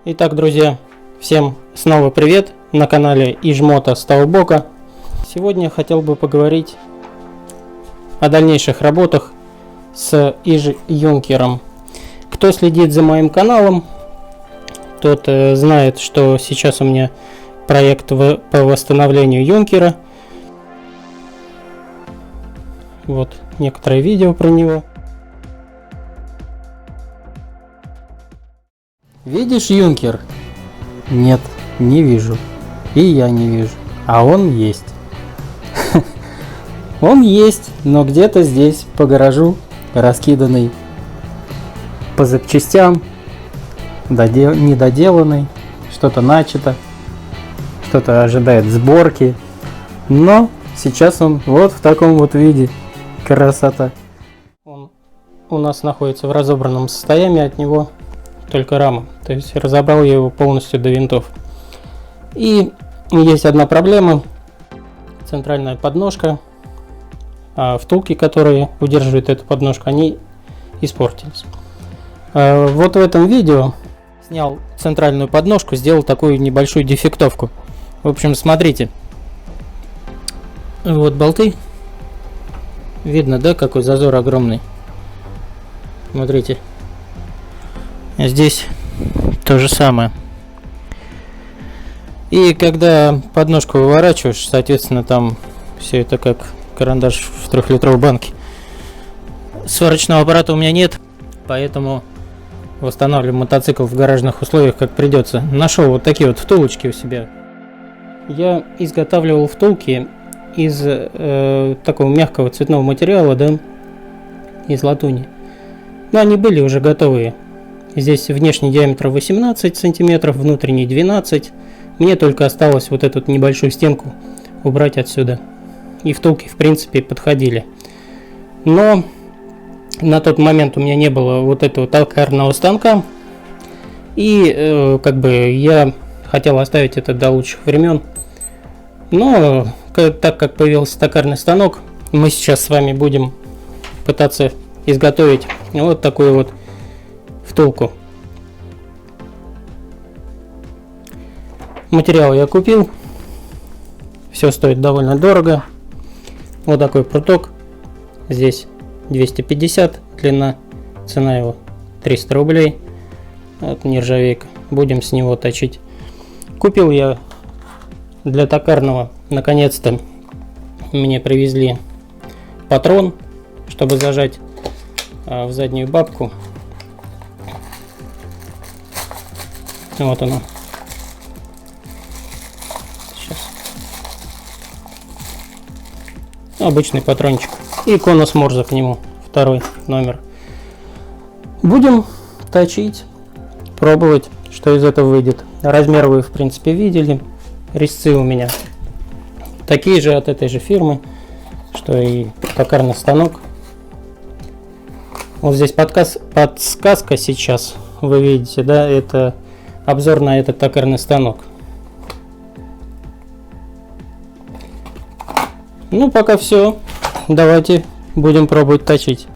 Итак, друзья, всем снова привет на канале Ижмота Стаубока. Сегодня хотел бы поговорить о дальнейших работах с Иж-Юнкером. Кто следит за моим каналом, тот знает, что сейчас у меня проект по восстановлению Юнкера. Вот некоторые видео про него. Видишь Юнкер? Нет, не вижу. И я не вижу. А он есть. Он есть, но где-то здесь, по гаражу, раскиданный по запчастям, недоделанный, что-то начато, что-то ожидает сборки. Но сейчас он вот в таком вот виде. Красота. Он у нас находится в разобранном состоянии, от него только рама. То есть разобрал я его полностью до винтов. И есть одна проблема. Центральная подножка. Втулки, которые удерживают эту подножку, они испортились. Вот в этом видео снял центральную подножку, сделал такую небольшую дефектовку. В общем, смотрите. Вот болты. Видно, да, какой зазор огромный. Смотрите. Здесь то же самое. И когда подножку выворачиваешь, соответственно, там все это как карандаш в 3-литровой банке. Сварочного аппарата у меня нет, поэтому восстанавливаю мотоцикл в гаражных условиях как придется. Нашел вот такие вот втулочки у себя. Я изготавливал втулки из такого мягкого цветного материала, да, из латуни. Но они были уже готовые. Здесь внешний диаметр 18 сантиметров, внутренний 12. Мне только осталось вот эту небольшую стенку убрать отсюда. И втулки, в принципе, подходили. Но на тот момент у меня не было вот этого токарного станка. И как бы я хотел оставить это до лучших времен. Но так как появился токарный станок, мы сейчас с вами будем пытаться изготовить вот такую вот втулку. Материал я купил. Все стоит довольно дорого. Вот такой пруток. Здесь 250 длина. Цена его 300 рублей. Вот нержавейка. Будем с него точить. Купил я для токарного. Наконец-то мне привезли патрон, чтобы зажать в заднюю бабку. Вот оно. Сейчас. Обычный патрончик. И конус Морзе к нему. Второй номер. Будем точить, пробовать, что из этого выйдет. Размер вы, в принципе, видели. Резцы у меня такие же от этой же фирмы, что и токарный станок. Вот здесь подсказка сейчас. Вы видите, да, это обзор на этот токарный станок. Ну, пока все. Давайте будем пробовать точить.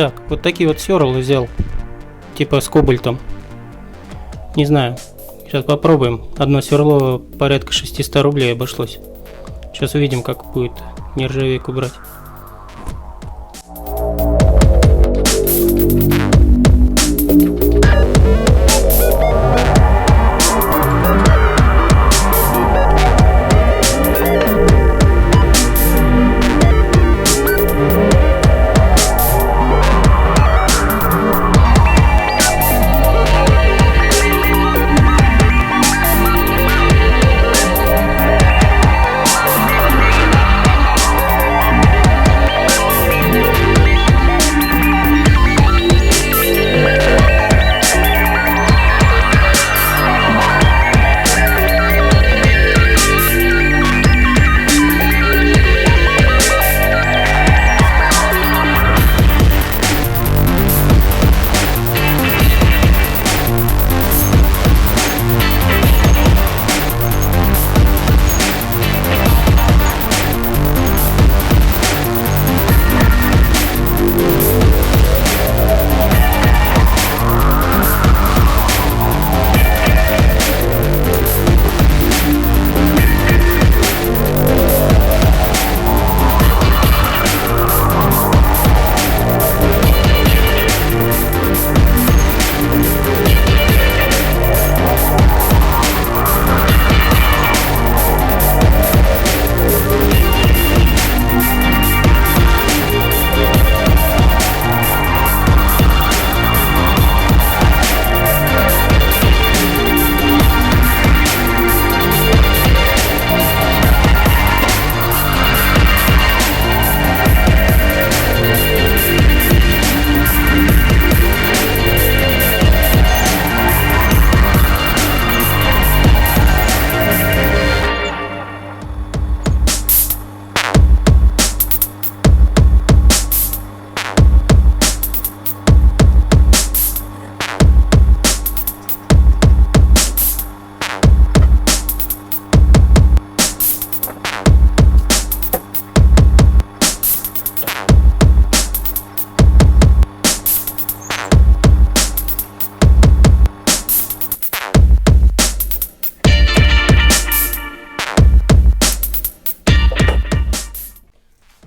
Так, вот такие вот сверла взял. Типа с кобальтом. Не знаю. Сейчас попробуем. Одно сверло порядка 600 рублей обошлось. Сейчас увидим, как будет нержавейку брать.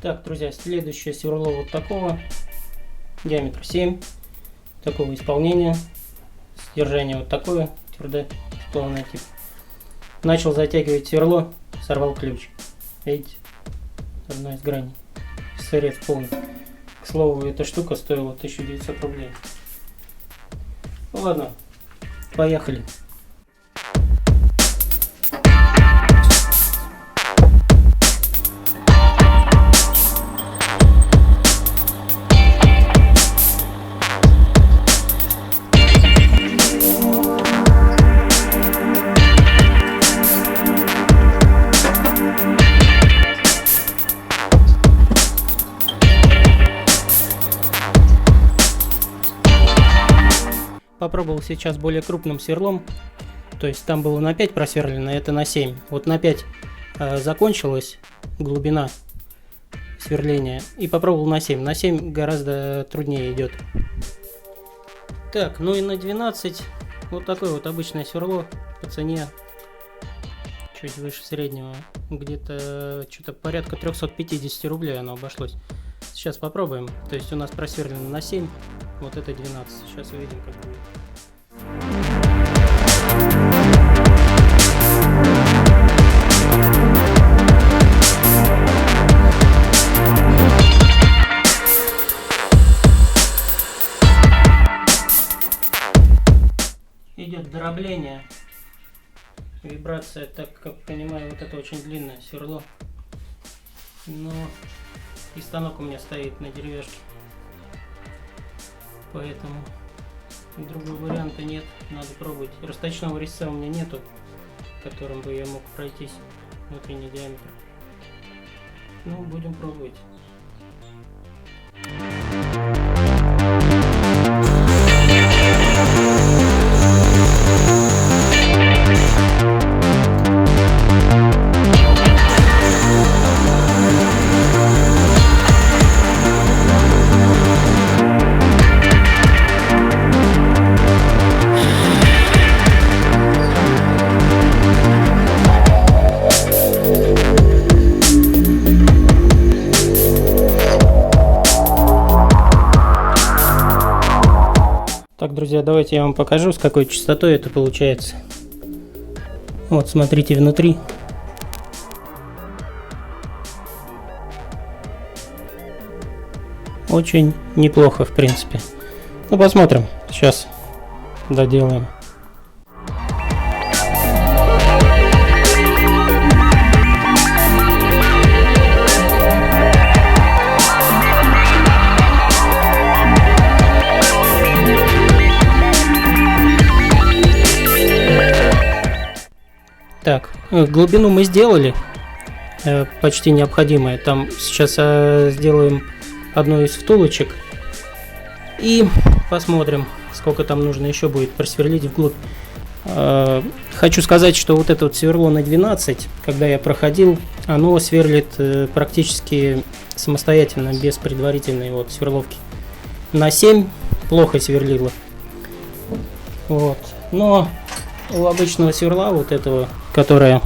Так, друзья, следующее сверло вот такого, диаметр 7, такого исполнения, содержание вот такое, твердое, плавное тип. Начал затягивать сверло, сорвал ключ. Видите, одна из граней, сырец полный. К слову, эта штука стоила 1900 рублей. Ну ладно, поехали. Попробовал сейчас более крупным сверлом, то есть там было на 5 просверлено, это на 7. Вот на 5 закончилась глубина сверления и попробовал на 7. На 7 гораздо труднее идет. Так, ну и на 12 вот такое вот обычное сверло по цене чуть выше среднего, где-то что-то порядка 350 рублей оно обошлось. Сейчас попробуем, то есть у нас просверлено на 7, вот это 12, сейчас увидим, как будет. Идет дробление, вибрация, так как понимаю, вот это очень длинное сверло, но и станок у меня стоит на деревяшке, поэтому другого варианта нет, надо пробовать. Расточного резца у меня нету, которым бы я мог пройтись внутренний диаметр. Ну, будем пробовать. друзья, давайте я вам покажу, с какой частотой это получается. Вот, смотрите внутри. Очень неплохо, в принципе. Ну, посмотрим. Сейчас доделаем. Так, глубину мы сделали, почти необходимое. Там сейчас сделаем одну из втулочек и посмотрим, сколько там нужно еще будет просверлить вглубь. Хочу сказать, что вот это вот сверло на 12, когда я проходил, оно сверлит практически самостоятельно, без предварительной вот сверловки. На 7 плохо сверлило. Вот. Но у обычного сверла, вот этого, которое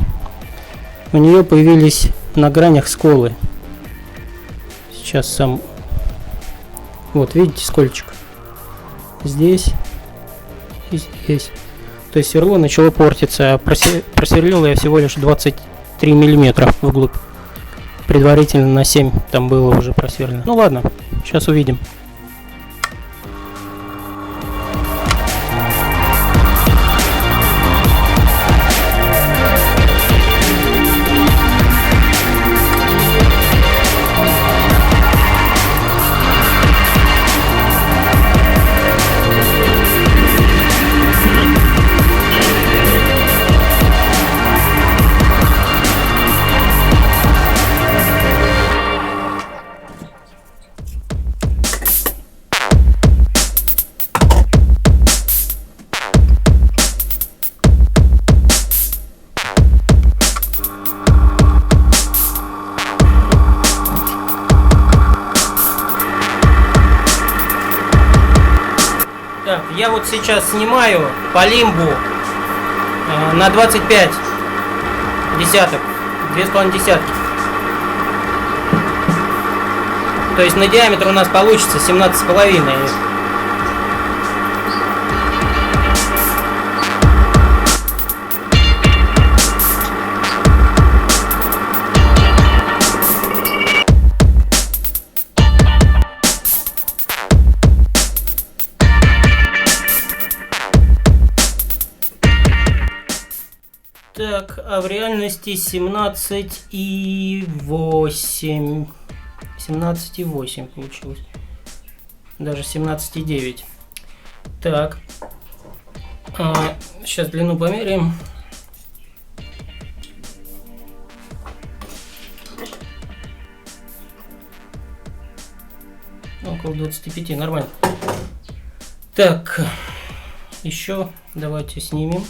у нее появились на гранях сколы. Сейчас сам. Вот, видите, скольчик. Здесь и здесь. То есть сверло начало портиться, а просверлил я всего лишь 23 миллиметра вглубь. Предварительно на 7 там было уже просверлено. Ну ладно, сейчас увидим. Так, я вот сейчас снимаю по лимбу на 25 десяток, 2,5 десятки. То есть на диаметр у нас получится 17,5. Так, а в реальности 17,8. 17,8 получилось. Даже 17,9. Так. Сейчас длину померяем. Около 25, нормально. Так, еще давайте снимем.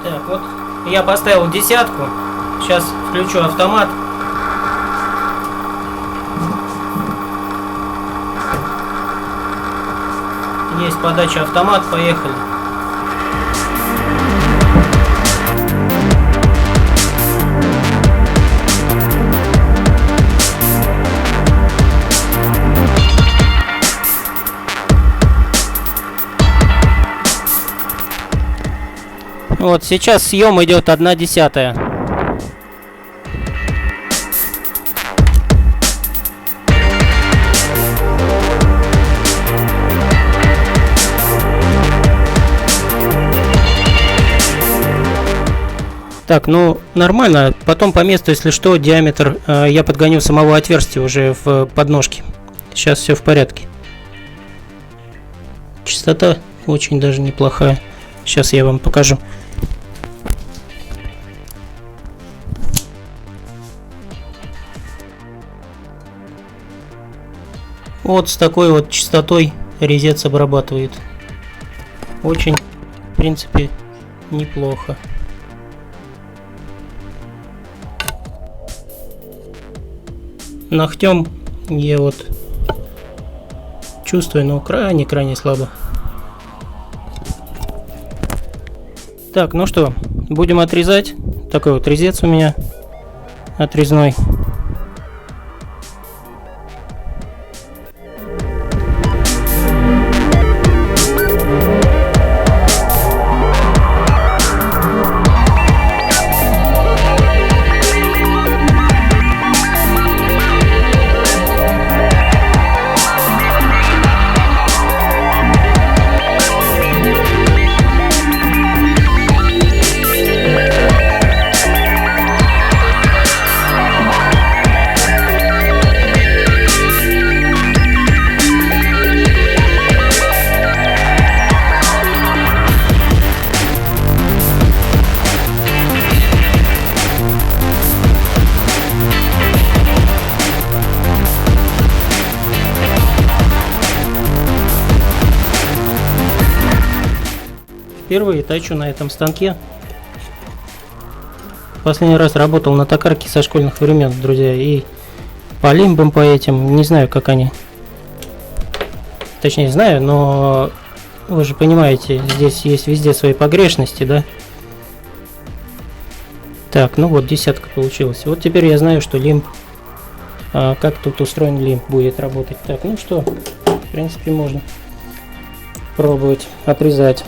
Так, вот я поставил десятку. Сейчас включу автомат. Есть подача, автомат, поехали. Вот сейчас съем идет 1/10. Так, ну нормально. Потом по месту, если что, диаметр я подгоню самого отверстия уже в подножке. Сейчас все в порядке. Частота очень даже неплохая. Сейчас я вам покажу. Вот с такой вот частотой резец обрабатывает. Очень, в принципе, неплохо. Ногтем я вот чувствую, но крайне слабо. Так, ну что, будем отрезать. Такой вот резец у меня отрезной. Впервые точу на этом станке. Последний раз работал на токарке со школьных времен, друзья, и по лимбам, по этим, не знаю, как они. Точнее, знаю, но вы же понимаете, здесь есть везде свои погрешности, да? Так, ну вот, десятка получилась. Вот теперь я знаю, что лимб, как тут устроен лимб будет работать. Так, ну что, в принципе, можно пробовать отрезать.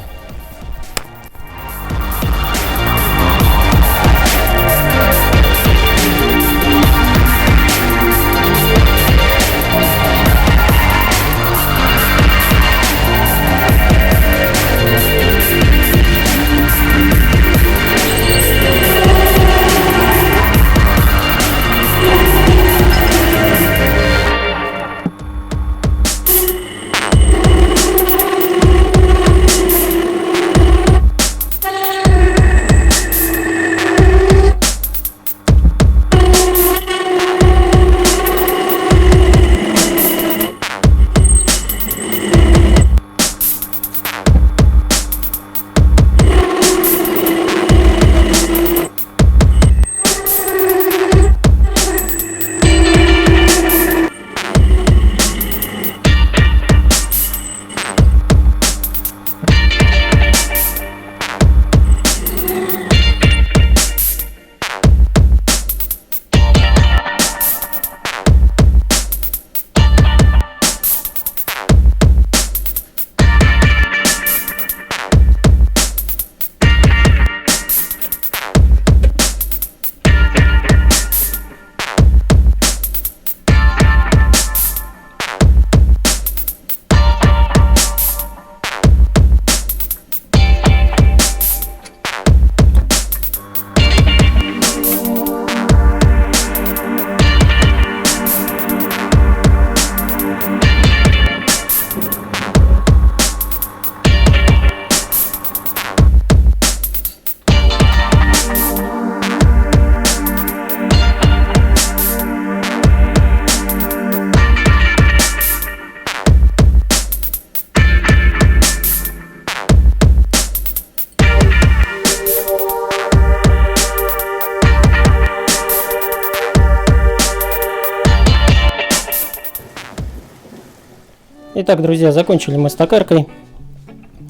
Итак, друзья, закончили мы с токаркой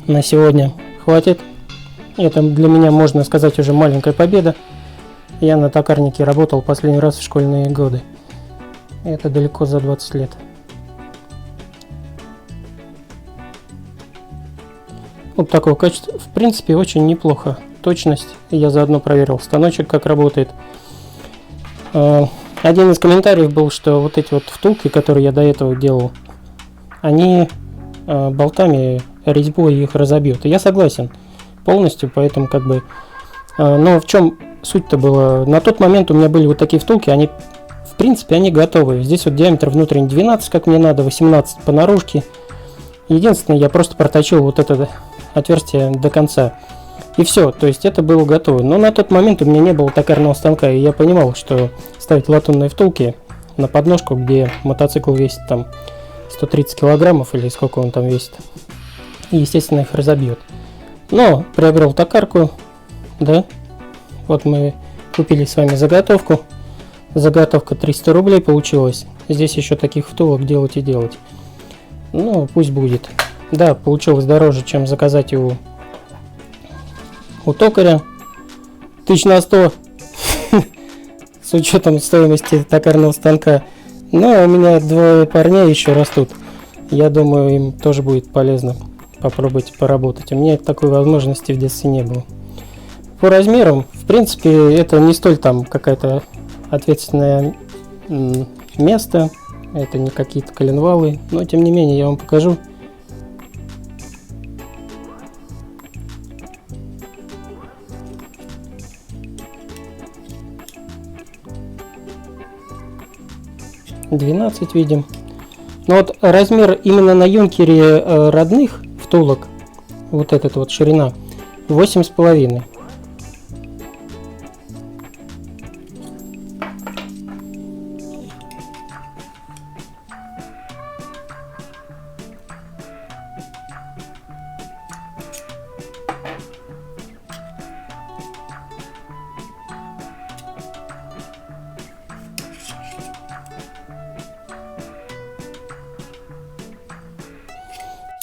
на сегодня. Хватит. Это для меня, можно сказать, уже маленькая победа. Я на токарнике работал последний раз в школьные годы. Это далеко за 20 лет. Вот такого качества. В принципе, очень неплохо. Точность. Я заодно проверил станочек, как работает. Один из комментариев был, что вот эти вот втулки, которые я до этого делал, они болтами резьбой их разобьют. И я согласен полностью, поэтому как бы... Но в чем суть-то была? На тот момент у меня были вот такие втулки, они, в принципе, они готовые. Здесь вот диаметр внутренний 12, как мне надо, 18 по наружке. Единственное, я просто проточил вот это отверстие до конца. И все, то есть это было готово. Но на тот момент у меня не было токарного станка, и я понимал, что ставить латунные втулки на подножку, где мотоцикл весит там 130 килограммов или сколько он там весит, и, естественно, их разобьет. Но приобрел токарку, да, вот мы купили с вами заготовку. Заготовка 300 рублей получилась. Здесь еще таких втулок делать и делать. Ну, пусть будет. Да, получилось дороже, чем заказать его у токаря. 1100 с учетом стоимости токарного станка. Но у меня двое парней еще растут. Я думаю, им тоже будет полезно попробовать поработать. У меня такой возможности в детстве не было. По размерам, в принципе, это не столь там какая-то ответственное место. Это не какие-то коленвалы. Но, тем не менее, я вам покажу. «12» видим. Но вот размер именно на юнкере родных втулок, вот этот вот ширина, 8,5.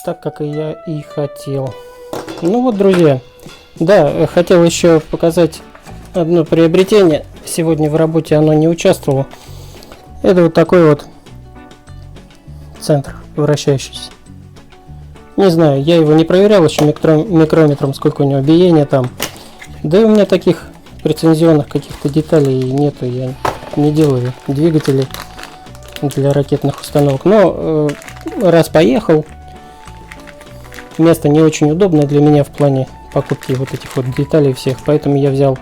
Так, как и я и хотел. Ну вот, друзья, да, хотел еще показать одно приобретение. Сегодня в работе оно не участвовало. Это вот такой вот центр вращающийся. Не знаю, я его не проверял еще микрометром, сколько у него биения там. Да и у меня таких претензионных каких-то деталей нету. Я не делаю двигатели для ракетных установок. Но раз поехал, место не очень удобное для меня в плане покупки вот этих вот деталей всех, поэтому я взял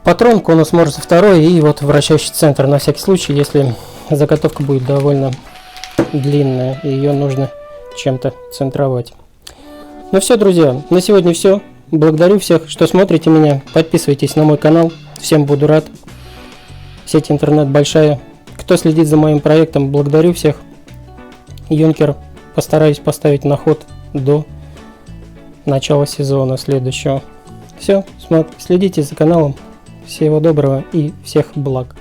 патрон конус Морзе 2 и вот вращающий центр на всякий случай, если заготовка будет довольно длинная и ее нужно чем-то центровать. Ну все, друзья, на сегодня все. Благодарю всех, что смотрите меня. Подписывайтесь на мой канал. Всем буду рад. Сеть интернет большая. Кто следит за моим проектом, благодарю всех. Юнкер постараюсь поставить на ход до начала сезона следующего. Все, следите за каналом. Всего доброго и всех благ.